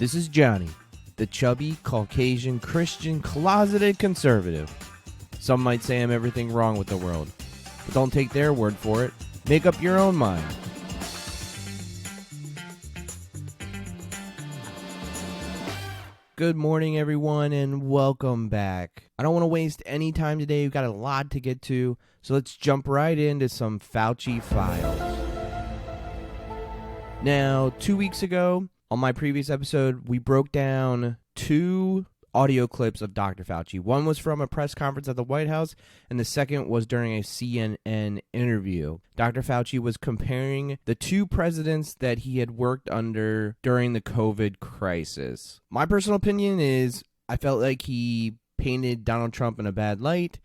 This is Johnny, the chubby, Caucasian, Christian, closeted conservative. Some might say I'm everything wrong with the world, but don't take their word for it. Make up your own mind. Good morning, everyone, and welcome back. I don't want to waste any time today. We've got a lot to get to, so let's jump right into some Fauci files. Now, 2 weeks ago, on my previous episode, we broke down two audio clips of Dr. Fauci. One was from a press conference at the White House, and the second was during a CNN interview. Dr. Fauci was comparing the two presidents that he had worked under during the COVID crisis. My personal opinion is I felt like he painted Donald Trump in a bad light.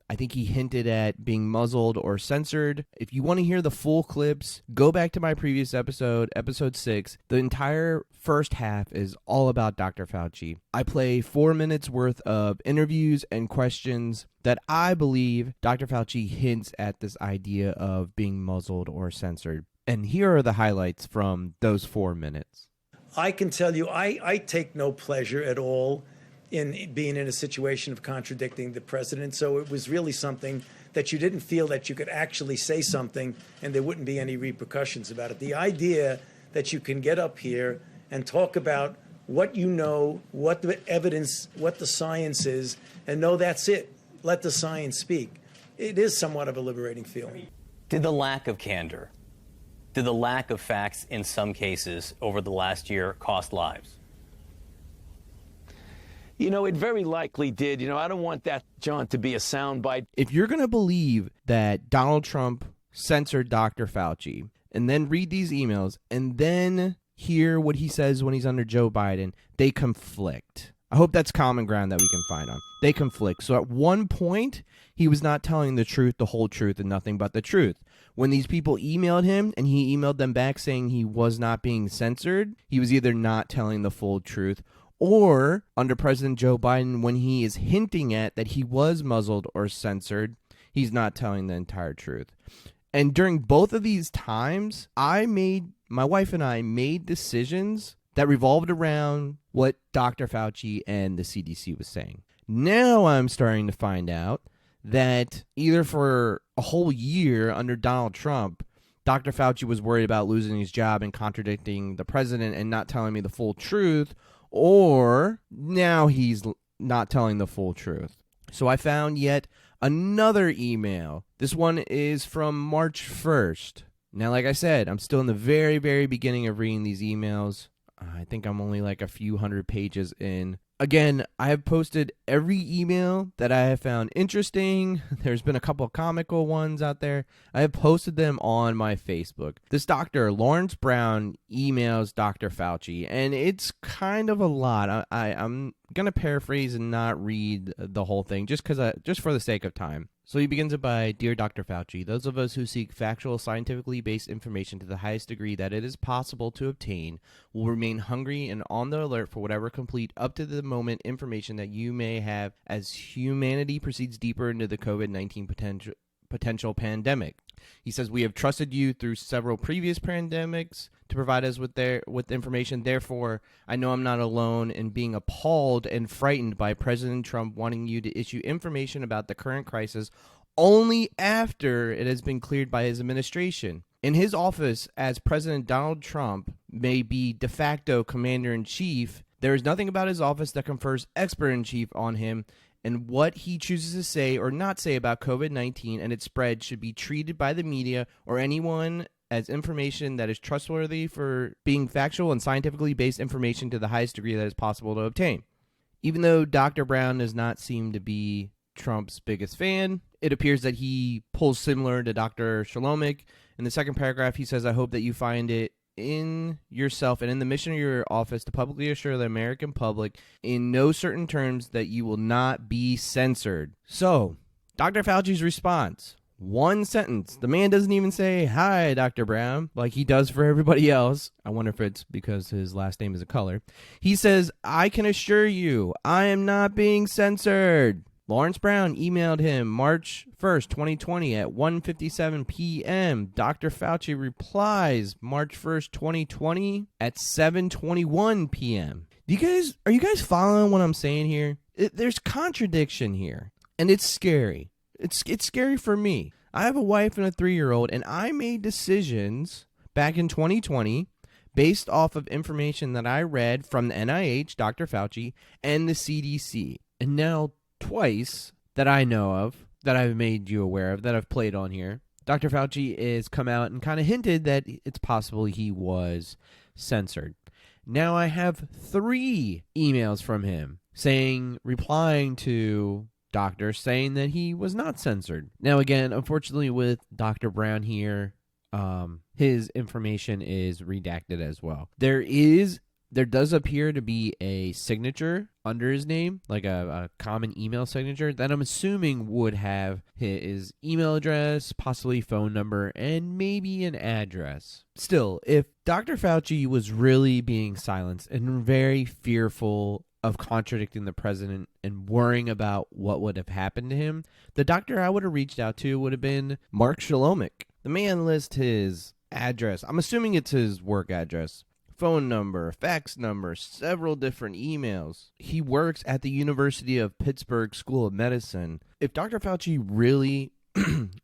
I think he hinted at being muzzled or censored. If you want to hear the full clips, go back to my previous episode, episode 6. The entire first half is all about Dr. Fauci. I play 4 minutes worth of interviews and questions that I believe Dr. Fauci hints at this idea of being muzzled or censored. And here are the highlights from those 4 minutes. I can tell you, I take no pleasure at all in being in a situation of contradicting the president. So it was really something that you didn't feel that you could actually say something and there wouldn't be any repercussions about it. The idea that you can get up here and talk about what you know, what the evidence, what the science is, and know that's it. Let the science speak. It is somewhat of a liberating feeling. Did the lack of candor, did the lack of facts in some cases over the last year cost lives? You know, it very likely did. You know, I don't want that, John, to be a soundbite. If you're going to believe that Donald Trump censored Dr. Fauci and then read these emails and then hear what he says when he's under Joe Biden, they conflict. I hope that's common ground that we can find on. They conflict. So at one point, he was not telling the truth, the whole truth, and nothing but the truth. When these people emailed him and he emailed them back saying he was not being censored, he was either not telling the full truth, or under President Joe Biden, when he is hinting at that he was muzzled or censored, he's not telling the entire truth. And during both of these times, my wife and I made decisions that revolved around what Dr. Fauci and the CDC was saying. Now I'm starting to find out that either for a whole year under Donald Trump, Dr. Fauci was worried about losing his job and contradicting the president and not telling me the full truth, or now he's not telling the full truth. So I found yet another email. This one is from March 1st. Now, like I said, I'm still in the very, very beginning of reading these emails. I think I'm only like a few hundred pages in. Again, I have posted every email that I have found interesting. There's been a couple of comical ones out there. I have posted them on my Facebook. This doctor, Lawrence Brown, emails Dr. Fauci, and it's kind of a lot. I'm going to paraphrase and not read the whole thing just for the sake of time. So he begins it by, Dear Dr. Fauci, those of us who seek factual, scientifically based information to the highest degree that it is possible to obtain will remain hungry and on the alert for whatever complete up to the moment information that you may have as humanity proceeds deeper into the COVID-19 potential pandemic. He says, we have trusted you through several previous pandemics to provide us with information. Therefore, I know I'm not alone in being appalled and frightened by President Trump wanting you to issue information about the current crisis only after it has been cleared by his administration. In his office as President Donald Trump may be de facto commander-in-chief, there is nothing about his office that confers expert-in-chief on him, and what he chooses to say or not say about COVID-19 and its spread should be treated by the media or anyone as information that is trustworthy for being factual and scientifically based information to the highest degree that is possible to obtain. Even though Dr. Brown does not seem to be Trump's biggest fan, it appears that he pulls similar to Dr. Shalomik. In the second paragraph, he says, I hope that you find it in yourself and in the mission of your office to publicly assure the American public in no certain terms that you will not be censored. So, Dr. Fauci's response, one sentence. The man doesn't even say, hi, Dr. Brown, like he does for everybody else. I wonder if it's because his last name is a color. He says, I can assure you, I am not being censored. Lawrence Brown emailed him March 1st, 2020 at 1:57 p.m. Dr. Fauci replies March 1st, 2020 at 7:21 p.m. Are you guys following what I'm saying here? There's contradiction here, and it's scary. It's scary for me. I have a wife and a 3-year-old, and I made decisions back in 2020 based off of information that I read from the NIH, Dr. Fauci, and the CDC. And now twice that I know of, that I've made you aware of, that I've played on here, Dr. Fauci has come out and kind of hinted that it's possible he was censored. Now I have 3 emails from him replying to doctors saying that he was not censored. Now again, unfortunately with Dr. Brown here, his information is redacted as well. There does appear to be a signature under his name, like a common email signature that I'm assuming would have his email address, possibly phone number, and maybe an address. Still, if Dr. Fauci was really being silenced and very fearful of contradicting the president and worrying about what would have happened to him, the doctor I would have reached out to would have been Mark Shalomic. The man lists his address. I'm assuming it's his work address. Phone number, fax number, several different emails. He works at the University of Pittsburgh School of Medicine. If Dr. Fauci really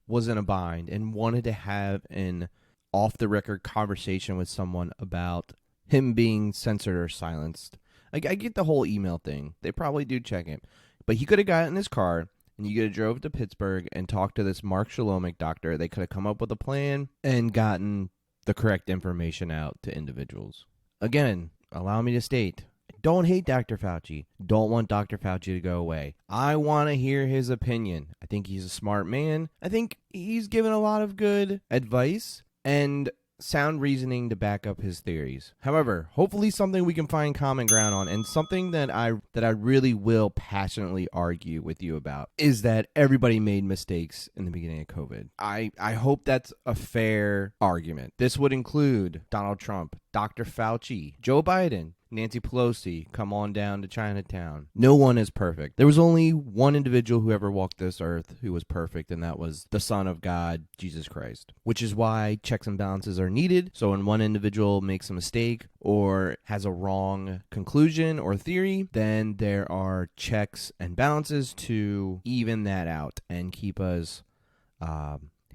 was in a bind and wanted to have an off-the-record conversation with someone about him being censored or silenced, I get the whole email thing. They probably do check it. But he could have got in his car and you could have drove to Pittsburgh and talked to this Mark Shalomic doctor. They could have come up with a plan and gotten the correct information out to individuals. Again, allow me to state, I don't hate Dr. Fauci. Don't want Dr. Fauci to go away. I want to hear his opinion. I think he's a smart man. I think he's given a lot of good advice and sound reasoning to back up his theories. However, hopefully something we can find common ground on, and something that I really will passionately argue with you about is that everybody made mistakes in the beginning of COVID. I hope that's a fair argument. This would include Donald Trump, Dr. Fauci, Joe Biden, Nancy Pelosi, come on down to Chinatown. No one is perfect. There was only one individual who ever walked this earth who was perfect, and that was the Son of God, Jesus Christ. Which is why checks and balances are needed. So when one individual makes a mistake or has a wrong conclusion or theory, then there are checks and balances to even that out and keep us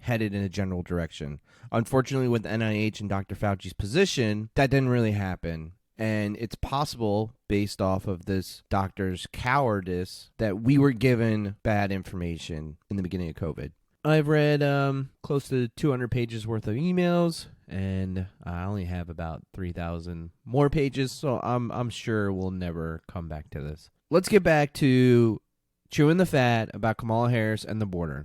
headed in a general direction. Unfortunately, with NIH and Dr. Fauci's position, that didn't really happen. And it's possible, based off of this doctor's cowardice, that we were given bad information in the beginning of COVID. I've read close to 200 pages worth of emails, and I only have about 3,000 more pages, so I'm sure we'll never come back to this. Let's get back to chewing the fat about Kamala Harris and the border.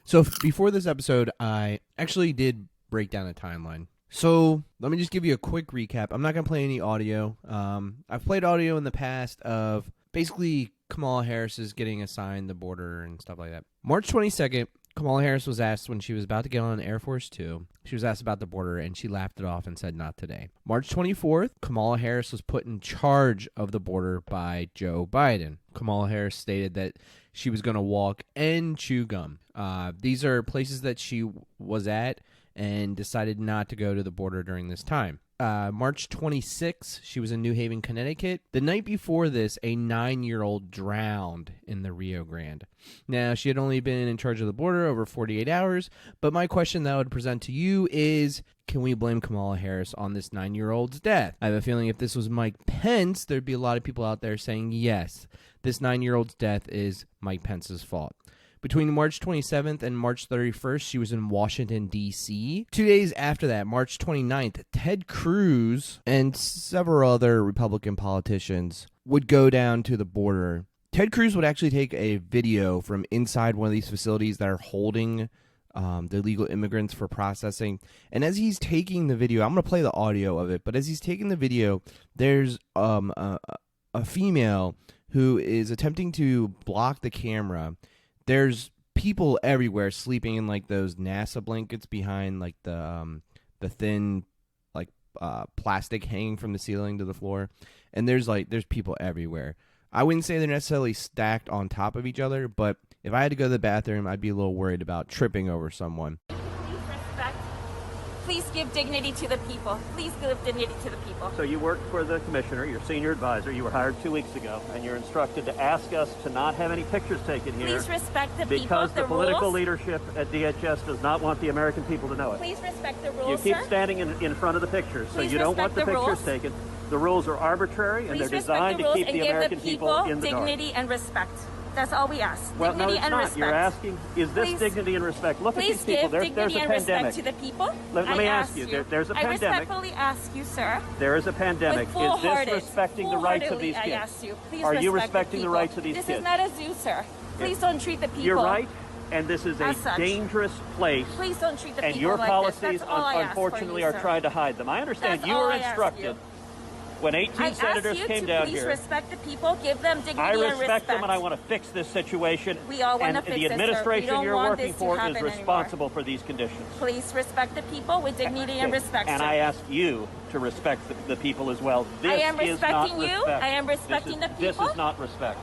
So before this episode, I actually did break down a timeline. So let me just give you a quick recap. I'm not going to play any audio. I've played audio in the past of basically Kamala Harris is getting assigned the border and stuff like that. March 22nd, Kamala Harris was asked when she was about to get on Air Force Two. She was asked about the border, and she laughed it off and said, not today. March 24th, Kamala Harris was put in charge of the border by Joe Biden. Kamala Harris stated that she was going to walk and chew gum. These are places that she was at and decided not to go to the border during this time. March 26th, she was in New Haven, Connecticut. The night before this, a 9-year-old drowned in the Rio Grande. Now, she had only been in charge of the border over 48 hours, but my question that I would present to you is, can we blame Kamala Harris on this 9-year-old's death? I have a feeling if this was Mike Pence, there'd be a lot of people out there saying, yes, this 9-year-old's death is Mike Pence's fault. Between March 27th and March 31st, she was in Washington, D.C. 2 days after that, March 29th, Ted Cruz and several other Republican politicians would go down to the border. Ted Cruz would actually take a video from inside one of these facilities that are holding the illegal immigrants for processing. And as he's taking the video, I'm going to play the audio of it, but as he's taking the video, there's a female who is attempting to block the camera. There's people everywhere sleeping in like those NASA blankets behind like the thin like plastic hanging from the ceiling to the floor, and there's people everywhere. I wouldn't say they're necessarily stacked on top of each other, but if I had to go to the bathroom, I'd be a little worried about tripping over someone. Please respect. Please give dignity to the people. Please give dignity to the people. So you worked for the commissioner, your senior advisor. You were hired 2 weeks ago, and you're instructed to ask us to not have any pictures taken here. Please respect the people, because the political rules. leadership at DHS does not want the American people to know it. Please respect the You rules, keep sir. standing in front of the pictures, so Please you don't want the respect the pictures rules. taken. The rules are arbitrary, and Please they're respect designed the to rules keep and the give American the people in the dignity dark. and respect. That's all we ask. Well, Dignity no, it's and not. respect. You're asking, is this Please- dignity and respect? Look at Please these people. give There's dignity a and pandemic. respect to the people. Let me ask you, there's a I pandemic. respectfully ask you, sir. There is a pandemic. Is Full-hearted, this respecting the rights of these full-heartedly, kids? I ask you. Please Are you respect respecting the people. rights of these This kids? is not a zoo, sir. Please don't treat the people. You're right, and this is a As such. dangerous place. Please don't treat the And people your like policies, this. That's all I ask for unfortunately, you, are sir. trying to hide them. I understand That's you all were I ask instructed you. when 18 I senators ask you came to down please here. respect the people, give them dignity I and respect them, and I respect. want to fix this situation. We all wanna and fix the it, sir. We administration don't you're want working this to for is happen anymore. responsible for these conditions. Please respect the people with dignity and respect, And sir. I ask you to respect the people as well. This I am is not respecting you. respect. I am respecting the This people. is not respect.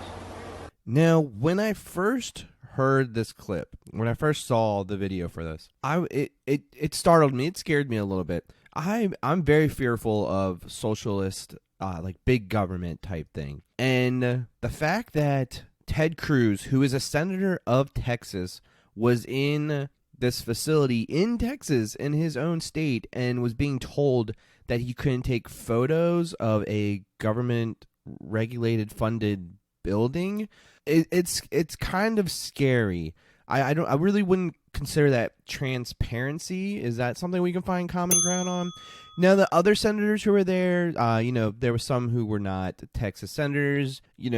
Now, when I first heard this clip, when I first saw the video for this, it startled me. It scared me a little bit. I'm very fearful of socialist, like big government type thing, and the fact that Ted Cruz, who is a senator of Texas, was in this facility in Texas in his own state and was being told that he couldn't take photos of a government regulated funded building. It's kind of scary. I really wouldn't consider that transparency. Is that something we can find common ground on? Now, the other senators who were there, there were some who were not Texas senators. They're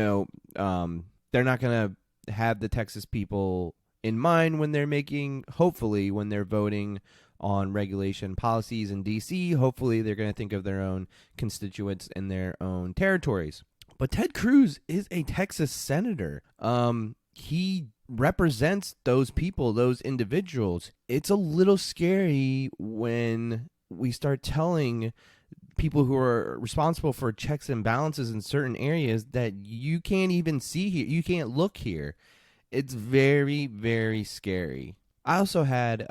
not going to have the Texas people in mind when they're hopefully, when they're voting on regulation policies in D.C. Hopefully, they're going to think of their own constituents in their own territories. But Ted Cruz is a Texas senator. He represents those people, those individuals. It's a little scary when we start telling people who are responsible for checks and balances in certain areas that you can't even see here. You can't look here. It's very, very scary. I also had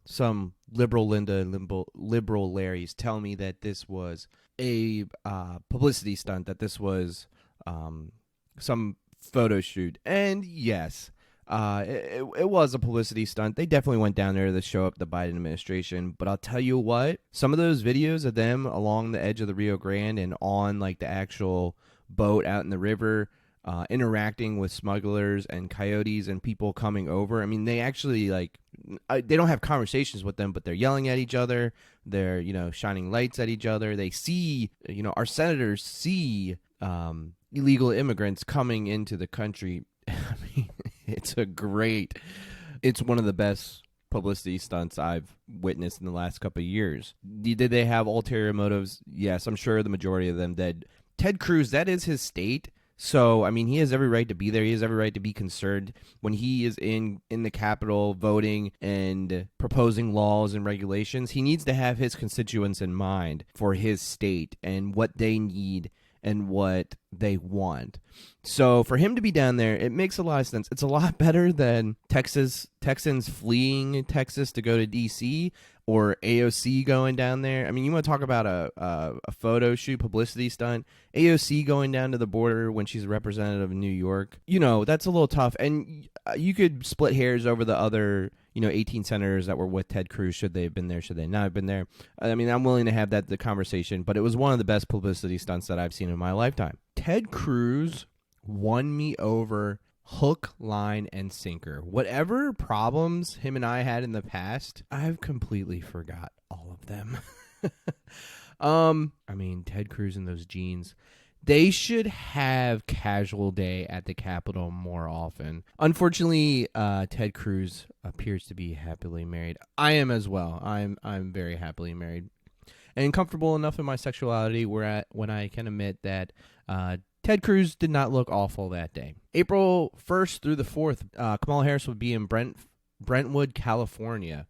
some liberal Linda and liberal Larrys tell me that this was a publicity stunt, that this was some photo shoot. And yes, it was a publicity stunt. They definitely went down there to show up the Biden administration. But I'll tell you what, some of those videos of them along the edge of the Rio Grande and on like the actual boat out in the river, interacting with smugglers and coyotes and people coming over. I mean, they actually they don't have conversations with them, but they're yelling at each other. They're, shining lights at each other. They see, our senators see illegal immigrants coming into the country. I mean, it's one of the best publicity stunts I've witnessed in the last couple of years. Did they have ulterior motives? Yes, I'm sure the majority of them did. Ted Cruz, that is his state. So, I mean, he has every right to be there. He has every right to be concerned when he is in the Capitol voting and proposing laws and regulations. He needs to have his constituents in mind for his state and what they need and what they want. So for him to be down there, it makes a lot of sense. It's a lot better than Texans fleeing Texas to go to D.C. or AOC going down there. I mean, you want to talk about a photo shoot, publicity stunt. AOC going down to the border when she's a representative of New York. That's a little tough. And you could split hairs over the other 18 senators that were with Ted Cruz. Should they have been there? Should they not have been there? I mean, I'm willing to have the conversation, but it was one of the best publicity stunts that I've seen in my lifetime. Ted Cruz won me over hook, line, and sinker. Whatever problems him and I had in the past, I've completely forgot all of them. I mean, Ted Cruz and those jeans. They should have casual day at the Capitol more often. Unfortunately, Ted Cruz appears to be happily married. I am as well. I'm very happily married and comfortable enough in my sexuality when I can admit that Ted Cruz did not look awful that day. April 1st through the 4th, Kamala Harris would be in Brentwood, California.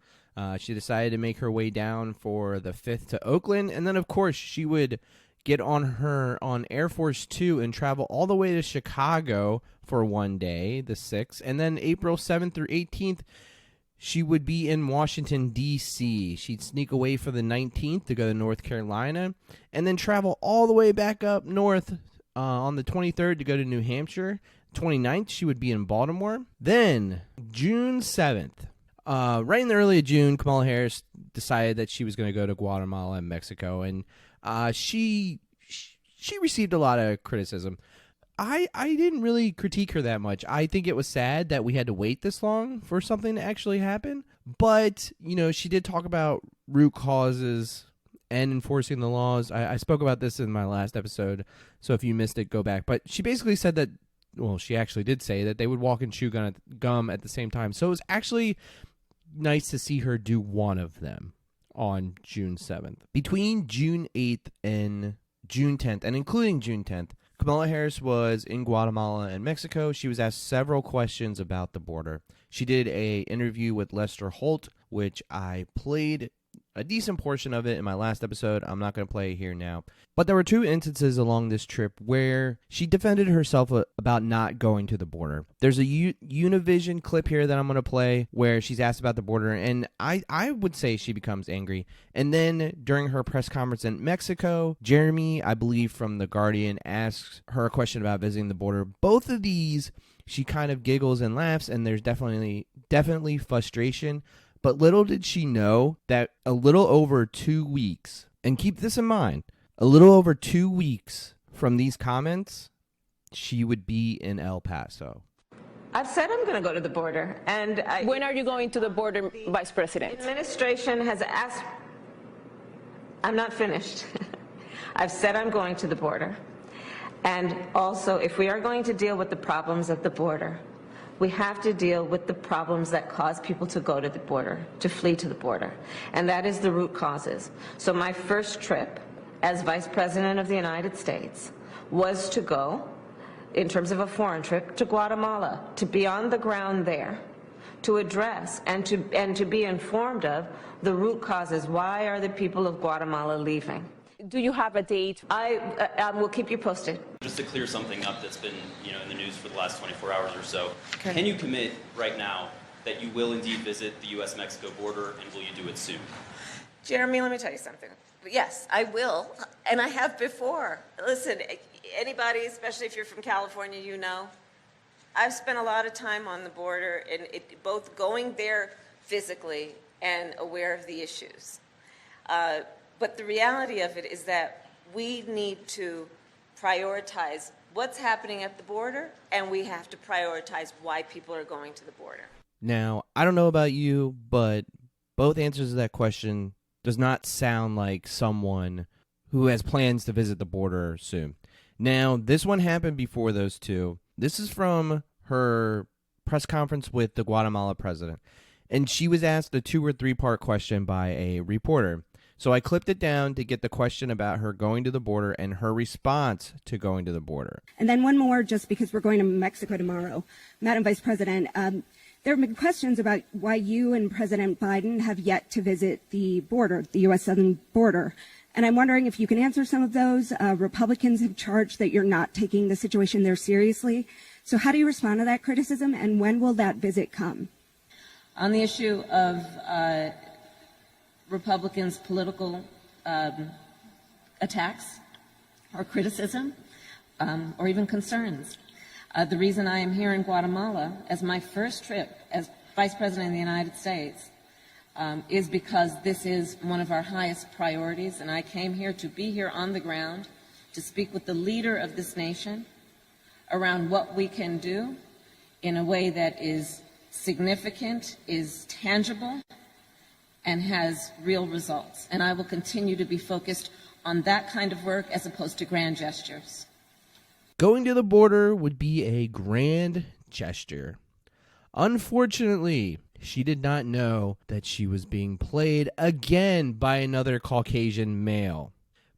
She decided to make her way down for the 5th to Oakland, and then, of course, she would get on Air Force 2 and travel all the way to Chicago for one day, the 6th, and then April 7th through 18th, she would be in Washington, D.C. She'd sneak away for the 19th to go to North Carolina, and then travel all the way back up north on the 23rd to go to New Hampshire. 29th, she would be in Baltimore. Then, June 7th, right in the early of June, Kamala Harris decided that she was going to go to Guatemala and Mexico, and she received a lot of criticism. I didn't really critique her that much. I think it was sad that we had to wait this long for something to actually happen. But, she did talk about root causes and enforcing the laws. I spoke about this in my last episode, so if you missed it, go back. But she basically said that, well, she actually did say that they would walk and chew gum at the same time. So it was actually nice to see her do one of them on June 7th. Between June 8th and June 10th, and including June 10th, Kamala Harris was in Guatemala and Mexico. She was asked several questions about the border. She did an interview with Lester Holt, which I played a decent portion of it in my last episode. I'm not going to play it here now. But there were two instances along this trip where she defended herself about not going to the border. There's a Univision clip here that I'm going to play where she's asked about the border, and I would say she becomes angry. And then during her press conference in Mexico, Jeremy, I believe from The Guardian, asks her a question about visiting the border. Both of these, she kind of giggles and laughs, and there's definitely frustration. But little did she know that a little over 2 weeks, and keep this in mind, a little over 2 weeks from these comments, she would be in El Paso. I've said I'm going to go to the border. And when are you going to the border, Vice President? The administration has asked. I'm not finished. I've said I'm going to the border. And also, if we are going to deal with the problems at the border, we have to deal with the problems that cause people to go to the border, to flee to the border. And that is the root causes. So my first trip as Vice President of the United States was to go, in terms of a foreign trip, to Guatemala, to be on the ground there, to address and to be informed of the root causes. Why are the people of Guatemala leaving? Do you have a date? I will keep you posted. Just to clear something up that's been, in the news for the last 24 hours or so, Can you commit right now that you will indeed visit the U.S.-Mexico border, and will you do it soon? Jeremy, let me tell you something. Yes, I will, and I have before. Listen, anybody, especially if you're from California, I've spent a lot of time on the border, and both going there physically and aware of the issues. But the reality of it is that we need to prioritize what's happening at the border, and we have to prioritize why people are going to the border. Now, I don't know about you, but both answers to that question does not sound like someone who has plans to visit the border soon. Now, this one happened before those two. This is from her press conference with the Guatemala president, and she was asked a 2 or 3 part question by a reporter. So I clipped it down to get the question about her going to the border and her response to going to the border. And then one more, just because we're going to Mexico tomorrow. Madam Vice President, there have been questions about why you and President Biden have yet to visit the border, the U.S. southern border. And I'm wondering if you can answer some of those. Republicans have charged that you're not taking the situation there seriously. So how do you respond to that criticism, and when will that visit come? On the issue of Republicans' political attacks or criticism or even concerns. The reason I am here in Guatemala as my first trip as Vice President of the United States is because this is one of our highest priorities, and I came here to be here on the ground to speak with the leader of this nation around what we can do in a way that is significant, is tangible, and has real results. And I will continue to be focused on that kind of work as opposed to grand gestures. Going to the border would be a grand gesture. Unfortunately, she did not know that she was being played again by another Caucasian male.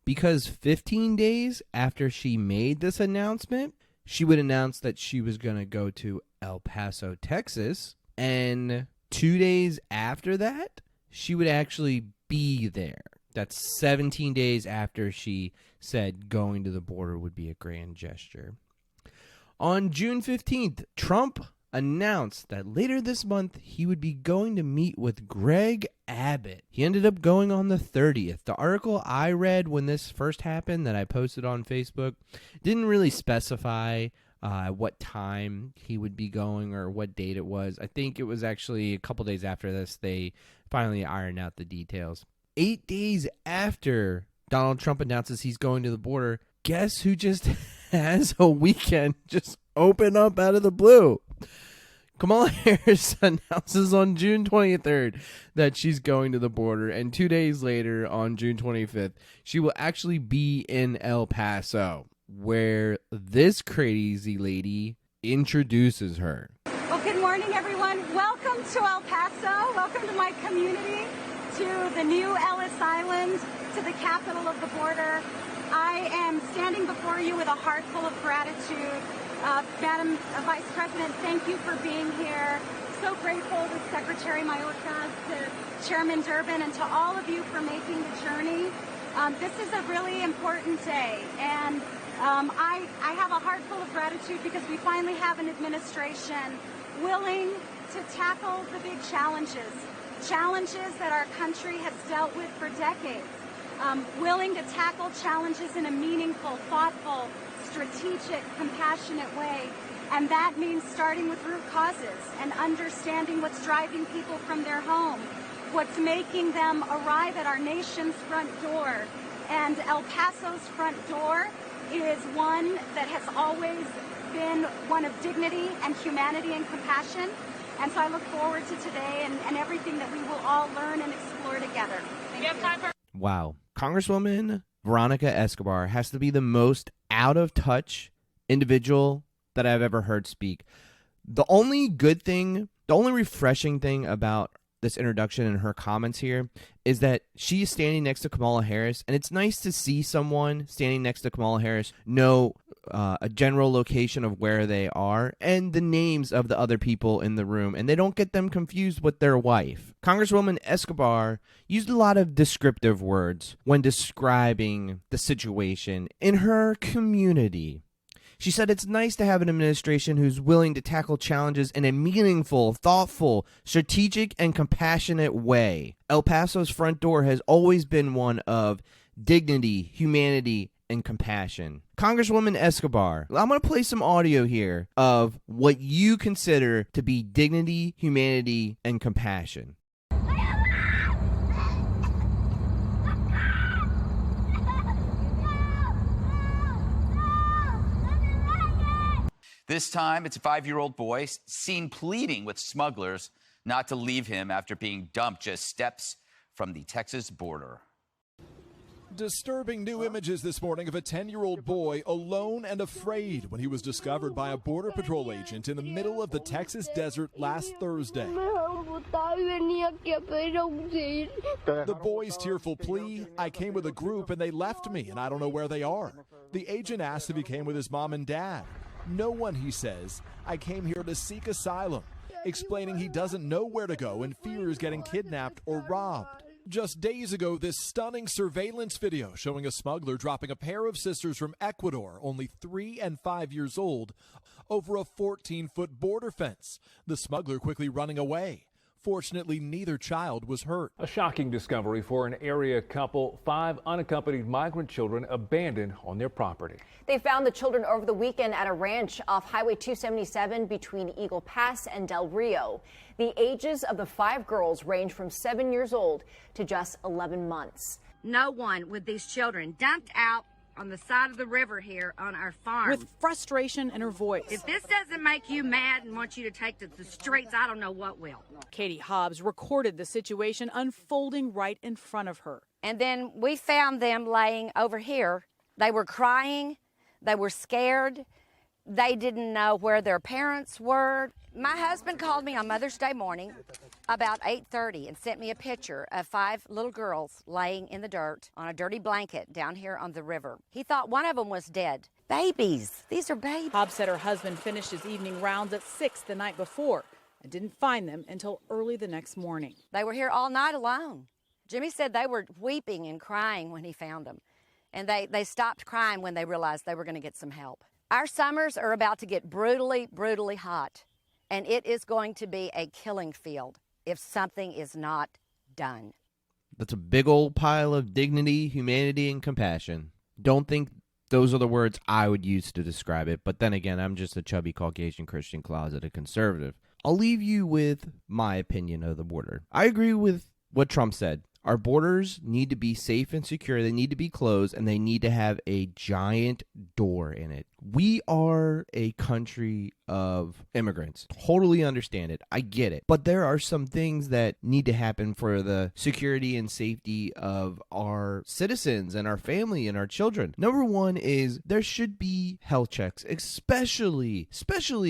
Because 15 days after she made this announcement, she would announce that she was going to go to El Paso, Texas, and 2 days after that, she would actually be there. That's 17 days after she said going to the border would be a grand gesture. On June 15th, Trump announced that later this month he would be going to meet with Greg Abbott. He ended up going on the 30th. The article I read when this first happened that I posted on Facebook didn't really specify what time he would be going or what date it was. I think it was actually a couple days after this they finally ironed out the details. 8 days after Donald Trump announces he's going to the border, guess who just has a weekend just open up out of the blue? Kamala Harris announces on June 23rd that she's going to the border, and 2 days later, on June 25th, she will actually be in El Paso, where this crazy lady introduces her. Well, good morning, everyone. Welcome to El Paso. Welcome to my community, to the new Ellis Island, to the capital of the border. I am standing before you with a heart full of gratitude. Madam Vice President, thank you for being here. So grateful to Secretary Mayorkas, to Chairman Durbin, and to all of you for making the journey. This is a really important day, and I have a heart full of gratitude because we finally have an administration willing to tackle the big challenges that our country has dealt with for decades, willing to tackle challenges in a meaningful, thoughtful, strategic, compassionate way. And that means starting with root causes and understanding what's driving people from their home, what's making them arrive at our nation's front door. And El Paso's front door is one that has always been one of dignity and humanity and compassion. And so I look forward to today and everything that we will all learn and explore together. Thank you. Wow. Congresswoman Veronica Escobar has to be the most out-of-touch individual that I've ever heard speak. The only good thing, the only refreshing thing about this introduction and her comments here is that she is standing next to Kamala Harris, and it's nice to see someone standing next to Kamala Harris know a general location of where they are and the names of the other people in the room, and they don't get them confused with their wife. Congresswoman Escobar used a lot of descriptive words when describing the situation in her community. She said it's nice to have an administration who's willing to tackle challenges in a meaningful, thoughtful, strategic, and compassionate way. El Paso's front door has always been one of dignity, humanity, and compassion. Congresswoman Escobar, I'm going to play some audio here of what you consider to be dignity, humanity, and compassion. This time, it's a 5-year-old boy seen pleading with smugglers not to leave him after being dumped just steps from the Texas border. Disturbing new images this morning of a 10-year-old boy alone and afraid when he was discovered by a Border Patrol agent in the middle of the Texas desert last Thursday. The boy's tearful plea, "I came with a group and they left me and I don't know where they are." The agent asked if he came with his mom and dad. "No one," he says. "I came here to seek asylum," explaining he doesn't know where to go and fears getting kidnapped or robbed. Just days ago, this stunning surveillance video showing a smuggler dropping a pair of sisters from Ecuador, only 3 and 5 years old, over a 14-foot border fence, the smuggler quickly running away. Fortunately, neither child was hurt. A shocking discovery for an area couple, 5 unaccompanied migrant children abandoned on their property. They found the children over the weekend at a ranch off Highway 277 between Eagle Pass and Del Rio. The ages of the 5 girls range from 7 years old to just 11 months. No one with these children dumped out on the side of the river here on our farm. With frustration in her voice. If this doesn't make you mad and want you to take to the streets, I don't know what will. Katie Hobbs recorded the situation unfolding right in front of her. And then we found them laying over here. They were crying. They were scared. They didn't know where their parents were. My husband called me on Mother's Day morning about 8:30 and sent me a picture of 5 little girls laying in the dirt on a dirty blanket down here on the river. He thought one of them was dead. Babies. These are babies. Hobbs said her husband finished his evening rounds at 6 the night before and didn't find them until early the next morning. They were here all night alone. Jimmy said they were weeping and crying when he found them. And they stopped crying when they realized they were going to get some help. Our summers are about to get brutally, brutally hot. And it is going to be a killing field if something is not done. That's a big old pile of dignity, humanity, and compassion. Don't think those are the words I would use to describe it. But then again, I'm just a chubby Caucasian Christian closeted conservative. I'll leave you with my opinion of the border. I agree with what Trump said. Our borders need to be safe and secure. They need to be closed, and they need to have a giant door in it. We are a country of immigrants. Totally understand it. I get it. But there are some things that need to happen for the security and safety of our citizens and our family and our children. Number one is there should be health checks, especially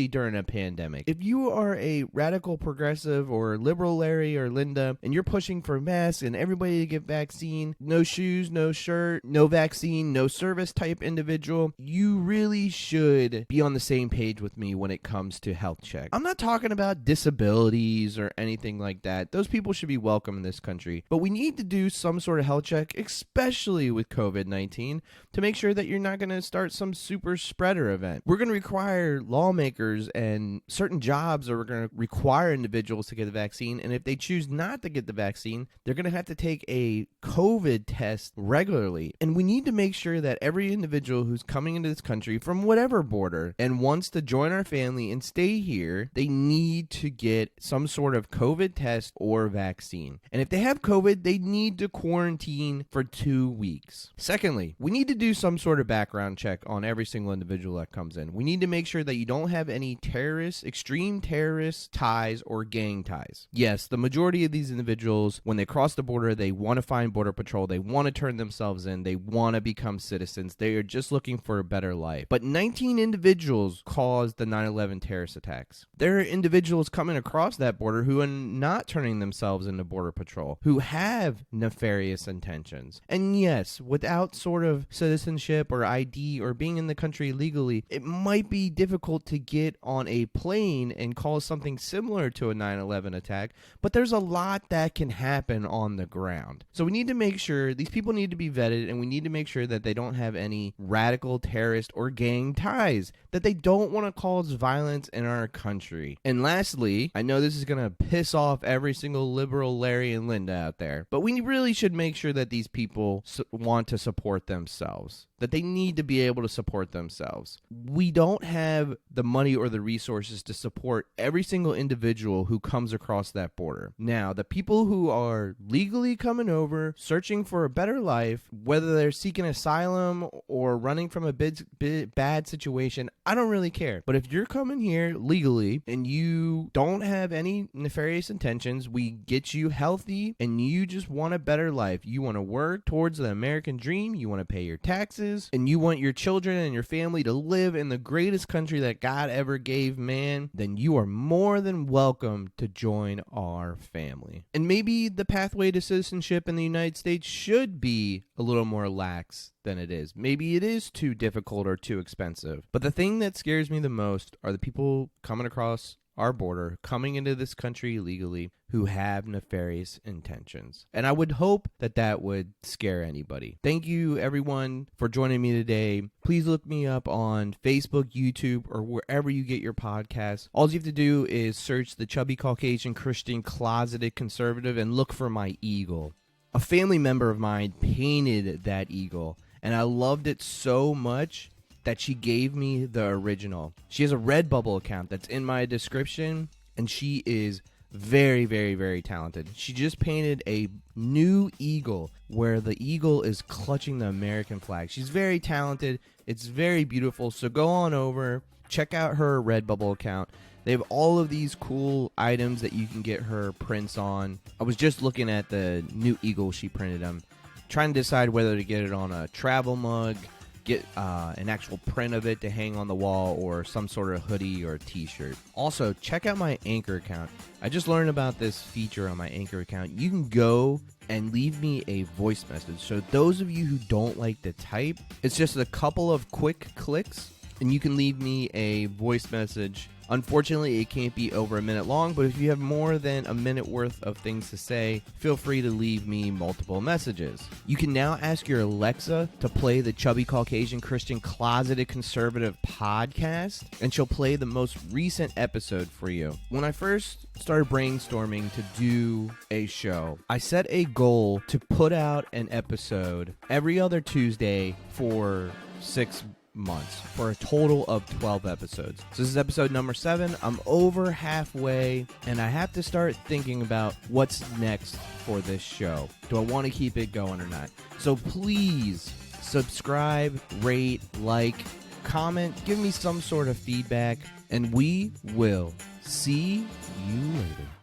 during a pandemic. If you are a radical progressive or liberal Larry or Linda, and you're pushing for masks and everybody to get vaccine, no shoes, no shirt, no vaccine, no service type individual, you really should be on the same page with me when it comes to health check. I'm not talking about disabilities or anything like that. Those people should be welcome in this country. But we need to do some sort of health check, especially with COVID-19, to make sure that you're not going to start some super spreader event. We're going to require lawmakers and certain jobs are going to require individuals to get the vaccine. And if they choose not to get the vaccine, they're going to have to take a COVID test regularly. And we need to make sure that every individual who's coming into this country from whatever border and wants to join our family and stay here, they need to get some sort of COVID test or vaccine. And if they have COVID, they need to quarantine for 2 weeks. Secondly, we need to do some sort of background check on every single individual that comes in. We need to make sure that you don't have any terrorist, extreme terrorist ties or gang ties. Yes, the majority of these individuals, when they cross the border, they want to find Border Patrol. They want to turn themselves in. They want to become citizens. They are just looking for a better life. But 19 individuals caused the 9/11 terrorist attacks. There are individuals coming across that border who are not turning themselves into Border Patrol, who have nefarious intentions. And yes, without sort of citizenship or ID or being in the country legally, it might be difficult to get on a plane and cause something similar to a 9/11 attack, but there's a lot that can happen on the ground. So we need to make sure these people need to be vetted, and we need to make sure that they don't have any radical terrorist or gang ties, that they don't want to cause violence in our country. And lastly, I know this is going to piss off every single liberal Larry and Linda out there, but we really should make sure that these people want to support themselves, that they need to be able to support themselves. We don't have the money or the resources to support every single individual who comes across that border. Now, the people who are legally coming over, searching for a better life, whether they're seeking asylum or running from a bad situation, I don't really care. But if you're coming here legally and you don't have any nefarious intentions, we get you healthy and you just want a better life. You want to work towards the American dream. You want to pay your taxes and you want your children and your family to live in the greatest country that God ever gave man, then you are more than welcome to join our family. And maybe the pathway to citizenship in the United States should be a little more lax than it is. Maybe it is too difficult or too expensive. But the thing that scares me the most are the people coming across our border, coming into this country illegally, who have nefarious intentions. And I would hope that that would scare anybody. Thank you, everyone, for joining me today. Please look me up on Facebook, YouTube, or wherever you get your podcasts. All you have to do is search the Chubby Caucasian Christian Closeted Conservative and look for my eagle. A family member of mine painted that eagle, and I loved it so much that she gave me the original. She has a Redbubble account that's in my description, and she is very, very, very talented. She just painted a new eagle where the eagle is clutching the American flag. She's very talented. It's very beautiful. So go on over, check out her Redbubble account. They have all of these cool items that you can get her prints on. I was just looking at the new eagle she printed them, trying to decide whether to get it on a travel mug, get an actual print of it to hang on the wall, or some sort of hoodie or t-shirt. Also, check out my Anchor account. I just learned about this feature on my Anchor account. You can go and leave me a voice message. So those of you who don't like to type, it's just a couple of quick clicks, and you can leave me a voice message Unfortunately, it can't be over a minute long, but if you have more than a minute worth of things to say, feel free to leave me multiple messages. You can now ask your Alexa to play the Chubby Caucasian Christian Closeted Conservative podcast, and she'll play the most recent episode for you. When I first started brainstorming to do a show, I set a goal to put out an episode every other Tuesday for 6 months, for a total of 12 episodes. So this is episode number 7. I'm over halfway, and I have to start thinking about what's next for this show. Do I want to keep it going or not? So please subscribe, rate, like, comment, give me some sort of feedback, and we will see you later.